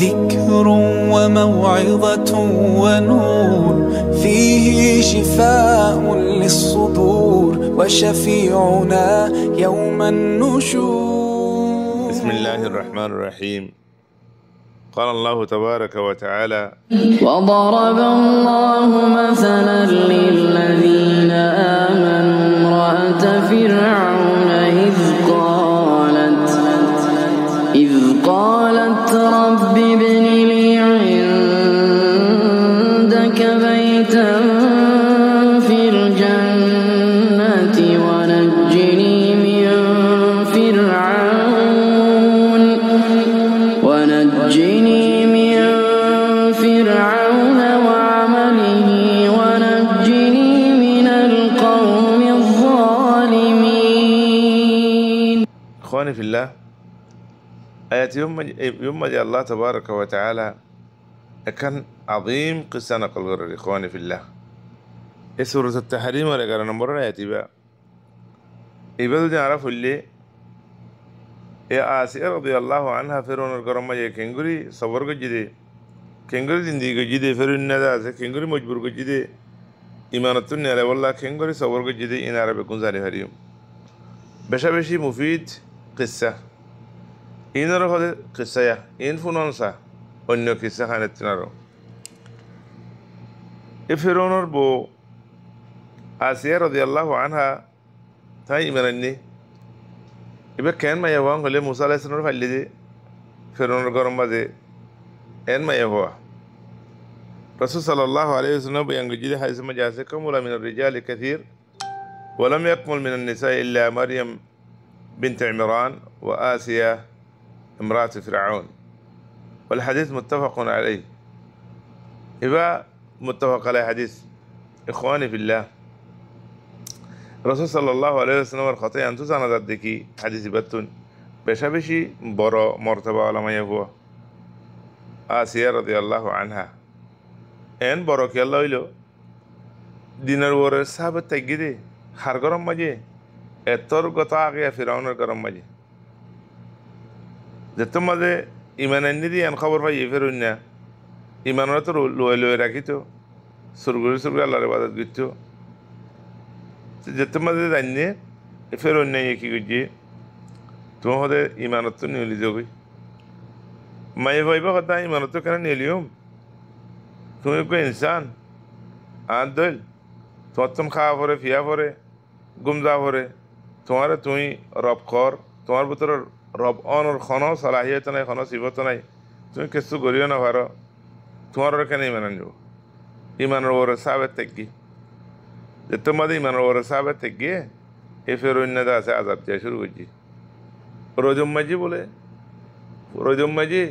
ذكر وموعظة ونور، فيه شفاء للصدور وشفيعنا يوم النشور. بسم الله الرحمن الرحيم. قال الله تبارك وتعالى: وضرب الله مثلا للذين آمنوا امرأة فرعون إذ قالت رب ابن لي عندك بيتا في الجنة ونجني من فرعون وعمله ونجني من القوم الظالمين. إخواني في الله، آيات يوم الله تبارك وتعالى كان عظيم قصة نقل غير إخواني في الله. سورة التحريم ولا قرأنا مرة آياتي بقى يبدو نعرف اللي يا آسيا رضي الله عنها فرعون الكرم جاي كنغري صبر جدي كنغري زندگی جدي فرعون نداس كنغري مجبور جدي إيمانتون على والله كنغري صبر جدي إن عرب يكون زاري هريم بشي مفيد قصة إن رخد قصة يا إن فنونسا أنيو قصة خانت نارو فرعون بو آسيا رضي الله عنها تاي إيمانني إذا كان ما يهوان قال موسى عليه السلام فعلي فرعون الكرم بده إن ما يهوا رسول صلى الله عليه وسلم بينجيل حديث ما جاء كمل من الرجال كثير ولم يكمل من النساء إلا مريم بنت عمران وآسيا امرأة فرعون، والحديث متفق عليه. إذا متفق على حديث إخواني في الله، رسول صلى الله عليه وسلم الخطيئة أنتو سانا ذاتكي حديث بطن بشي برا مرتبة على ما يهوى آسيا رضي الله عنها إن برا كي الله إلو دينار ورر صحابة تجدي خرگرم مجي اتر قطاقيا فرعون الكرم مجي جتو مده إيمان الندي أن خبر فا يفرون إيمان رتو لو راكيتو سرگوري الله ربادت گيتو جتو مده دانيه فرعون يكي گجي تو هده إيمانتو نيولي جوگي ما يفايبا خطا إيمانتو كنا نيوليوم تو يكو إنسان عدل تو تم خافوره فيافوره گمزافوره تمہارے توی رب خور تمہار بطور رب آن اور خانہ صلاحیت نہیں خانہ صفت نہیں توی کسو گریو نہ بھارا تمہارا رکھے نہیں منن جو ایمان رو ثابت تکی جتو مدی ایمان رو ثابت تکی ہے یہ پھر ان دا سے عذاب جا شروع گجی روجم مجی بولے روجم مجی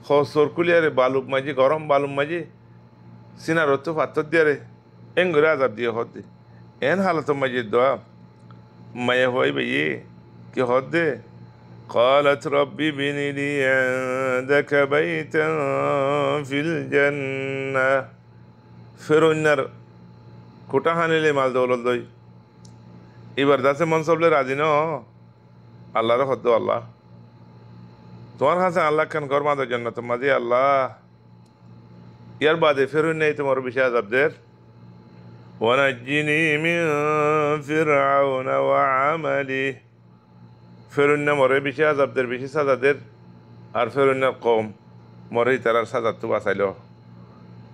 خوص سرکولی ہے بالوب مجی گرم بالوب مجی سینہ رتو فاتت دیا رے ان گرے عذاب دیا خود دی این حالت مجی دعا ما يهوي بيه كي هده قالت ربي ابن لي عندك بيتا في الجنة فرعون نر كوتا خاني لي مال دولت دوي এবার দাসে মনসব লে রাজি না আল্লাহর হদ্দ আল্লাহ তোমার কাছে আল্লাহ খান গরমা দো জান্নাত মাঝে আল্লাহ ইয়ার বাদে ফেরুন নেই তোমার বিষয় আযাবদের ونجني من فرعون وعمله فرعون مره بيشي عذاب در بيشي سزا در আর فرعون قوم মরে তারার সাজা তো বাঁচাইলো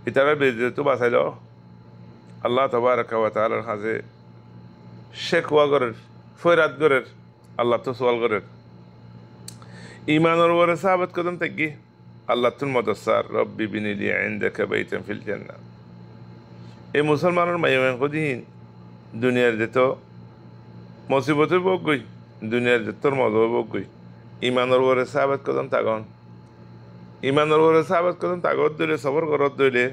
ইতারার বিরুদ্ধে তো বাঁচাইলো আল্লাহ তাবারাকা ওয়া তাআলার কাছে শেকওয়া করের ফরিয়াদ করের আল্লাহ তো সওয়াল করের ঈমানের উপরে সাবাত কদম থাকি আল্লাহ তুল মদসার রব্বি বিনি লি ইনদাকা বাইতান ফিল জান্নাহ এই মুসলমানের মাইয়ান কদিন দুনিয়ার যেত মুসিবতের ভোগ গই দুনিয়ার যেতর মজা ভোগ গই ইমানের উপরে সাবাত কদম তাগন ইমানের উপরে সাবাত কদম তাগত দিলে সবর করত দিলে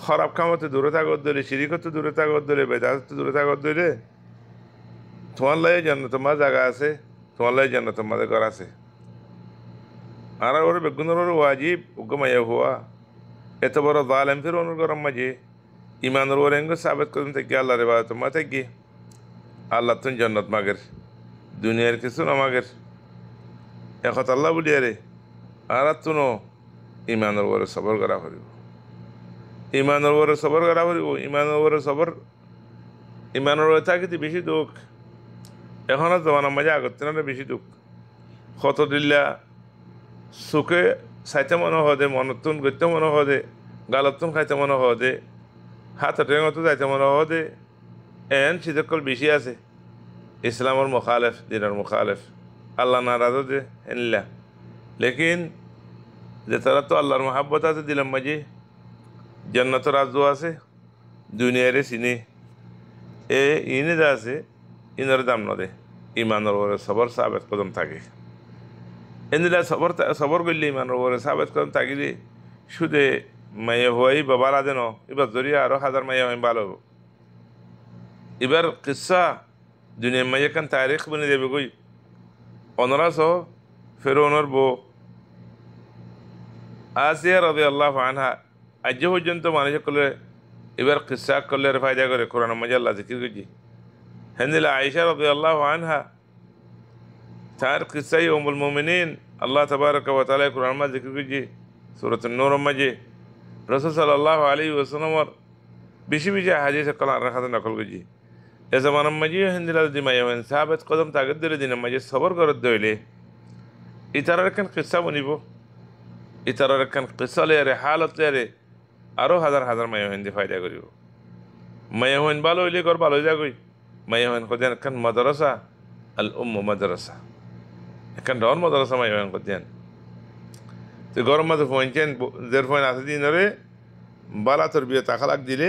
খারাপ কামতে দূরে তাগত দিলে শিরিকতে দূরে তাগত দিলে বেদাতে দূরে তাগত দিলে তোমার লাগে জান্নাত তোমার জায়গা আছে তোমার লাগে জান্নাত তোমাদের ঘর আছে আর ওরে বেগুনের ওরে ওয়াজিব উগমাইয়া হওয়া এত বড় জালেম ফিরওয়ানের গরম মাঝে ইমানের ওরে এঙ্গ সাবেত করুন থেকে আল্লাহর ইবাদত মা থেকে আল্লাহ তুন জান্নাত মাগের দুনিয়ার কিছু না মাগের একত আল্লাহ বলিয়া রে আর তুনো ইমানের উপরে সবর করা করিব ইমানের উপরে সবর করা করিব ইমানের উপরে সবর ইমানের উপরে থাকিতে বেশি দুঃখ এখনও জমানার মাঝে আগত না বেশি দুঃখ কত দিল্লা সুখে চাইতে মনে হদে মনতুন গত্যে মনে হদে গালতুন খাইতে মনে হদে হাত টেঙতো যাইতে মনে হদে এন সিদকল বেশি আছে ইসলামের মুখালেফ দিনের মুখালেফ আল্লাহ নারাজ দে এনলা লেকিন যে তারা তো আল্লাহর মহাব্বত আছে দিলাম মাঝে জন্নত রাজ্য আছে দুনিয়ারে চিনি এ ইনে যা আছে ইনের দাম নদে ইমানের ওপরে সবর সাবেত কদম থাকে এনদিলা সবর করলে ইমানের ওপরে সাবেত কদম থাকিলে শুধু মাইয়া হওয়াই বাবারা দেন এবার জরিয়া আরও হাজার মাইয়া হয় ভালো এবার কিসা দুনিয়ার মাইয়া কান তারিখ বনে দেবে গই 1500 ফেরোনোর বউ আসিয়া রাদিয়াল্লাহু আনহা আজ পর্যন্ত মানুষ করলে এবার কিসা করলে ফায়দা করে কোরআন মাঝে আল্লাহ জিকির করছি হেন্দিলা আয়েশা রাদিয়াল্লাহু আনহা তার কিসাই উম্মুল মুমিনিন আল্লাহ তাবারাকা ওয়া তাআলা কোরআন মাঝে জিকির করছি সূরাতুন নূর মাঝে রাসূল সাল্লাল্লাহু আলাইহি ওয়াসাল্লাম বেশি বেশি হাদিস কোরআন রাখাতে নকল করছি এ জামানার মাঝে হেন্দিলা দিমাইয়ান সাহাবাত কদম তাগদ দিলে দিনের মাঝে সবর করতে হইলে ইতারার একখান কিসা বনিব ইতারার একখান কিসা লেয়ারে হালত লেয়ারে আরও হাজার হাজার মাইয়াহিন দিয়ে ফায়দা করিব মাইয়াহিন ভালো হইলে কর ভালো হয়ে যাগই মাইয়াহিন কদিয়ান একখান মাদ্রাসা আল উম্মু মাদ্রাসা একখান ডর মাদ্রাসা মাইয়াহিন কদিয়ান তো গরম মাঝে পৌঁছেন দের ফোন আসে দিন ধরে বালা তোর বিয়ে তাখালাক দিলে